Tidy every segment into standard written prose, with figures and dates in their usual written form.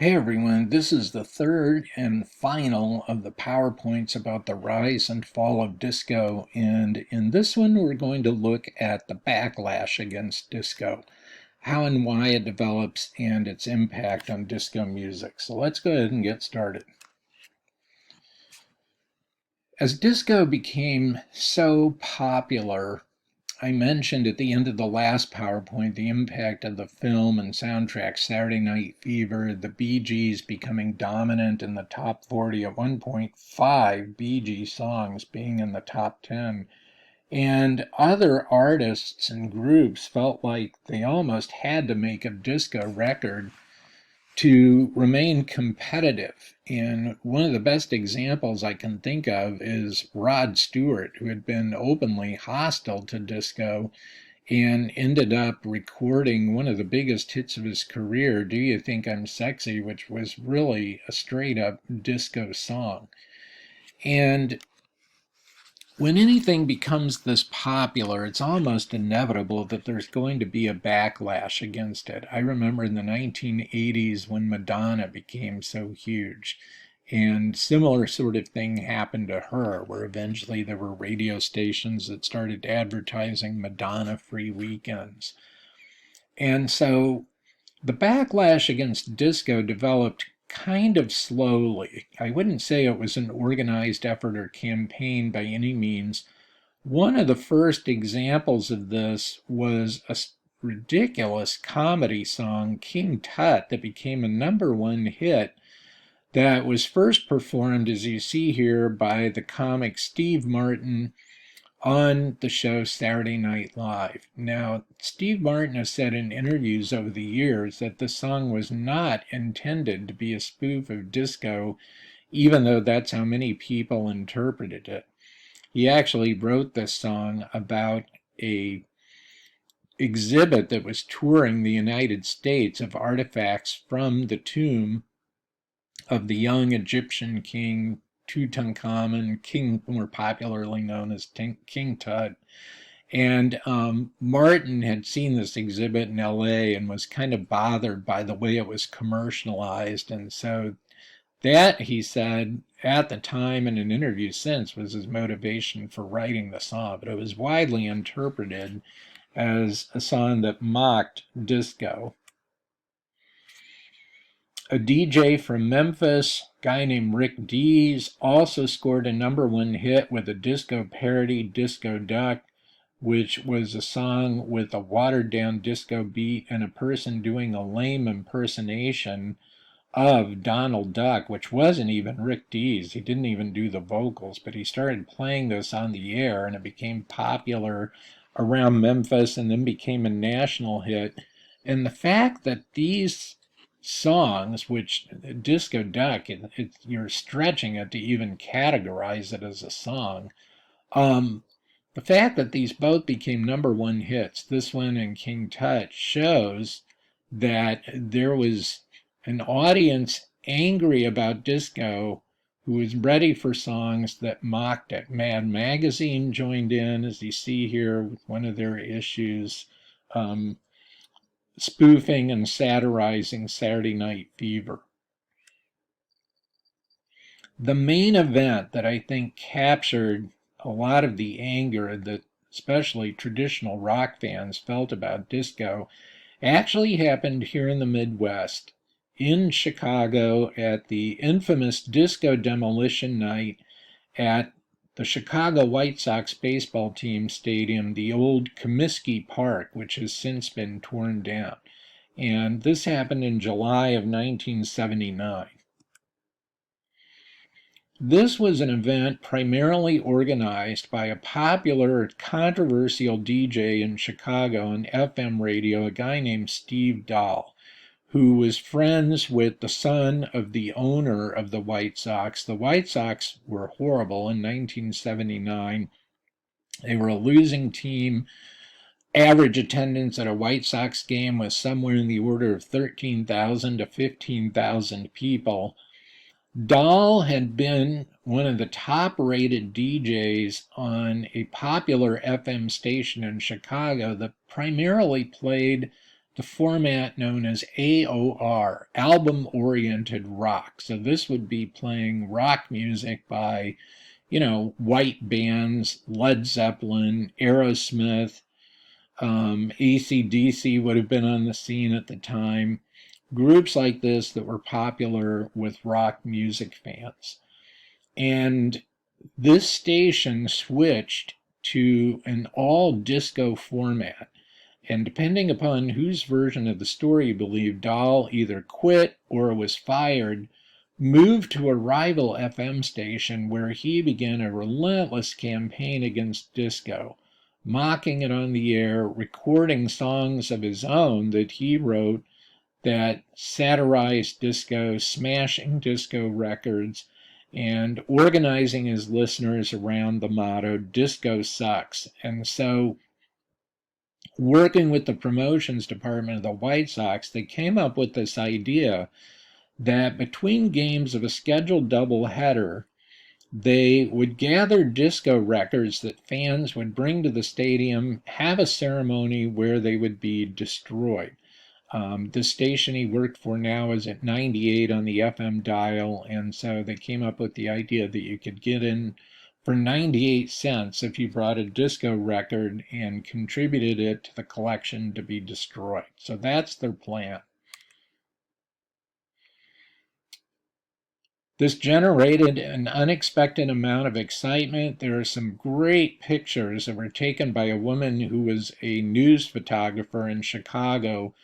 Hey everyone, this is the third and final of the PowerPoints about the rise and fall of disco, and in this one we're going to look at the backlash against disco, how and why it develops, and its impact on disco music. So let's go ahead and get started. As disco became so popular, I mentioned at the end of the last PowerPoint the impact of the film and soundtrack Saturday Night Fever, the Bee Gees becoming dominant in the top 40 at one point, 5 Bee Gees songs being in the top 10. And other artists and groups felt like they almost had to make a disco record to remain competitive. And one of the best examples I can think of is Rod Stewart, who had been openly hostile to disco and ended up recording one of the biggest hits of his career, Do You Think I'm Sexy, which was really a straight up disco song. And when anything becomes this popular, it's almost inevitable that there's going to be a backlash against it. I remember in the 1980s when Madonna became so huge, and similar sort of thing happened to her, where eventually there were radio stations that started advertising Madonna free weekends. And so the backlash against disco developed kind of slowly. I wouldn't say it was an organized effort or campaign by any means. One of the first examples of this was a ridiculous comedy song, King Tut, that became a #1 hit that was first performed, as you see here, by the comic Steve Martin on the show Saturday Night Live. Now, Steve Martin has said in interviews over the years that the song was not intended to be a spoof of disco, even though that's how many people interpreted it. He actually wrote this song about a exhibit that was touring the United States of artifacts from the tomb of the young Egyptian king Tutankhamun, king more popularly known as King Tut. And Martin had seen this exhibit in LA and was kind of bothered by the way it was commercialized. And so that, he said, at the time and in interviews since, was his motivation for writing the song. But it was widely interpreted as a song that mocked disco. A DJ from Memphis, a guy named Rick Dees, also scored a #1 hit with a disco parody, Disco Duck, which was a song with a watered-down disco beat and a person doing a lame impersonation of Donald Duck, which wasn't even Rick Dees. He didn't even do the vocals, but he started playing this on the air, and it became popular around Memphis and then became a national hit. And the fact that these songs, which Disco Duck, you're stretching it to even categorize it as a song. The fact that these both became #1 hits, this one and King Tut, shows that there was an audience angry about disco who was ready for songs that mocked it. Mad Magazine joined in, as you see here, with one of their issues, spoofing and satirizing Saturday Night Fever. The main event that I think captured a lot of the anger that especially traditional rock fans felt about disco actually happened here in the Midwest, in Chicago, at the infamous Disco Demolition Night at the Chicago White Sox baseball team stadium, the old Comiskey Park, which has since been torn down. And this happened in July of 1979. This was an event primarily organized by a popular, controversial DJ in Chicago on FM radio, a guy named Steve Dahl, who was friends with the son of the owner of the White Sox. The White Sox were horrible in 1979. They were a losing team. Average attendance at a White Sox game was somewhere in the order of 13,000 to 15,000 people. Dahl had been one of the top-rated DJs on a popular FM station in Chicago that primarily played the format known as AOR, album-oriented rock. So this would be playing rock music by, white bands, Led Zeppelin, Aerosmith, AC/DC would have been on the scene at the time. Groups like this that were popular with rock music fans. And this station switched to an all disco format. And depending upon whose version of the story you believe, Dahl either quit or was fired, moved to a rival FM station where he began a relentless campaign against disco, mocking it on the air, recording songs of his own that he wrote that satirized disco, smashing disco records, and organizing his listeners around the motto, disco sucks. And so, working with the promotions department of the White Sox, they came up with this idea that between games of a scheduled doubleheader, they would gather disco records that fans would bring to the stadium, have a ceremony where they would be destroyed. The station he worked for now is at 98 on the FM dial, and so they came up with the idea that you could get in for 98 cents if you brought a disco record and contributed it to the collection to be destroyed. So that's their plan. This generated an unexpected amount of excitement. There are some great pictures that were taken by a woman who was a news photographer in Chicago.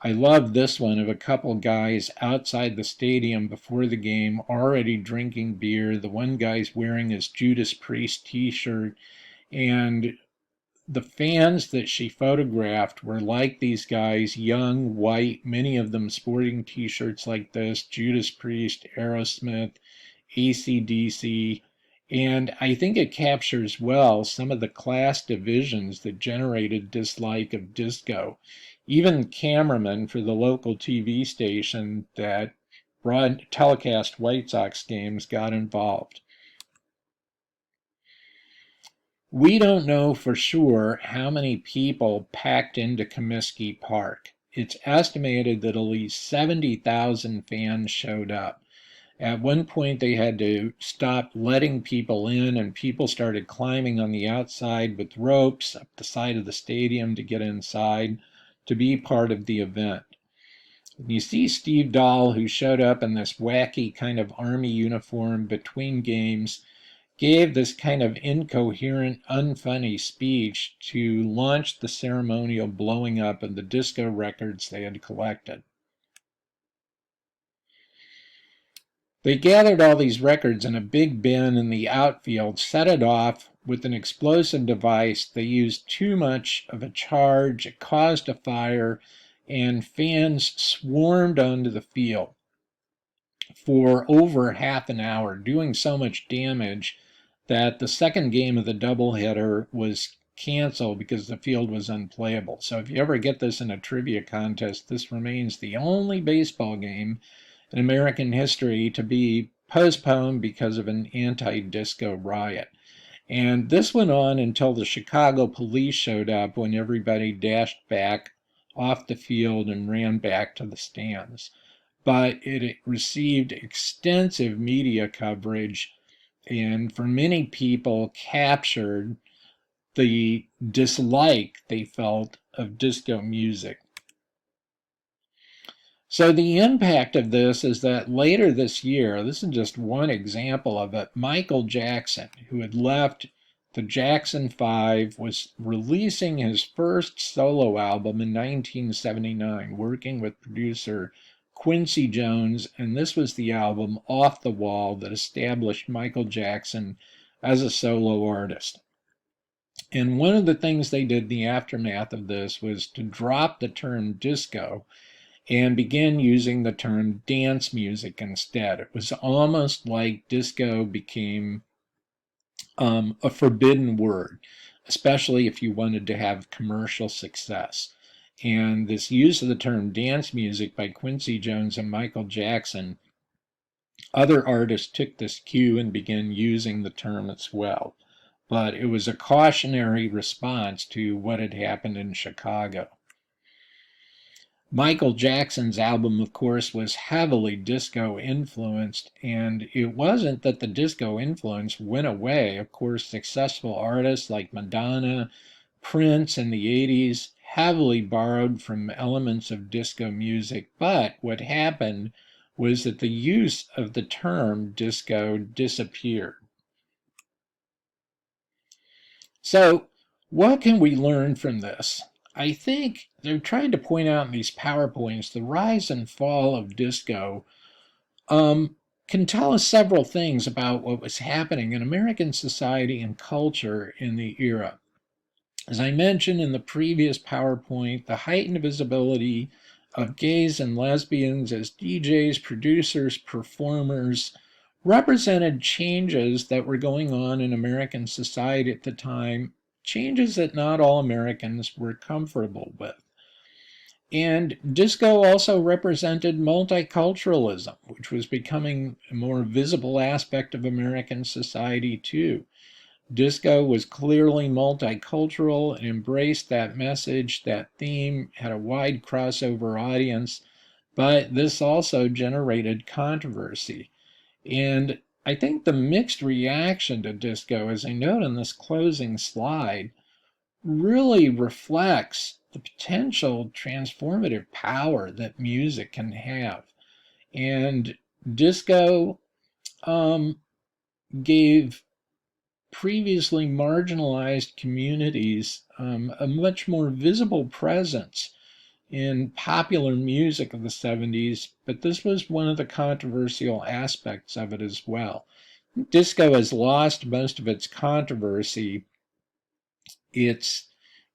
I love this one of a couple guys outside the stadium before the game already drinking beer. The one guy's wearing his Judas Priest t-shirt, and the fans that she photographed were like these guys, young, white, many of them sporting t-shirts like this, Judas Priest, Aerosmith, AC/DC, and I think it captures well some of the class divisions that generated dislike of disco. Even cameramen for the local TV station that telecast White Sox games got involved. We don't know for sure how many people packed into Comiskey Park. It's estimated that at least 70,000 fans showed up. At one point, they had to stop letting people in, and people started climbing on the outside with ropes up the side of the stadium to get inside to be part of the event. And you see Steve Dahl, who showed up in this wacky kind of army uniform between games, gave this kind of incoherent, unfunny speech to launch the ceremonial blowing up of the disco records they had collected. They gathered all these records in a big bin in the outfield, set it off with an explosive device. They used too much of a charge, it caused a fire, and fans swarmed onto the field for over half an hour, doing so much damage that the second game of the doubleheader was canceled because the field was unplayable. So if you ever get this in a trivia contest, this remains the only baseball game in American history to be postponed because of an anti-disco riot. And this went on until the Chicago police showed up, when everybody dashed back off the field and ran back to the stands. But it received extensive media coverage, and for many people captured the dislike they felt of disco music. So the impact of this is that later this year, this is just one example of it, Michael Jackson, who had left the Jackson 5, was releasing his first solo album in 1979, working with producer Quincy Jones, and this was the album Off the Wall that established Michael Jackson as a solo artist. And one of the things they did in the aftermath of this was to drop the term disco and began using the term dance music instead. It was almost like disco became a forbidden word, especially if you wanted to have commercial success. And this use of the term dance music by Quincy Jones and Michael Jackson, other artists took this cue and began using the term as well. But it was a cautionary response to what had happened in Chicago. Michael Jackson's album, of course, was heavily disco influenced, and it wasn't that the disco influence went away. Of course, successful artists like Madonna, Prince in the 80s heavily borrowed from elements of disco music, but what happened was that the use of the term disco disappeared. So, what can we learn from this? I think they're trying to point out in these PowerPoints the rise and fall of disco can tell us several things about what was happening in American society and culture in the era. As I mentioned in the previous PowerPoint, the heightened visibility of gays and lesbians as DJs, producers, performers represented changes that were going on in American society at the time, changes that not all Americans were comfortable with. And disco also represented multiculturalism, which was becoming a more visible aspect of American society too. Disco was clearly multicultural and embraced that message, that theme, had a wide crossover audience, but this also generated controversy. And I think the mixed reaction to disco, as I note on this closing slide, really reflects the potential transformative power that music can have. And disco gave previously marginalized communities a much more visible presence in popular music of the 70s, but this was one of the controversial aspects of it as well. Disco has lost most of its controversy. It's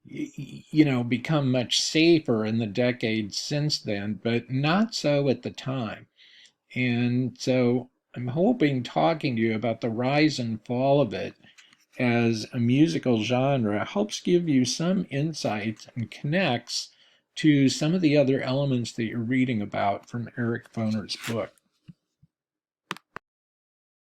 become much safer in the decades since then, but not so at the time. And so I'm hoping talking to you about the rise and fall of it as a musical genre helps give you some insights and connects to some of the other elements that you're reading about from Eric Foner's book.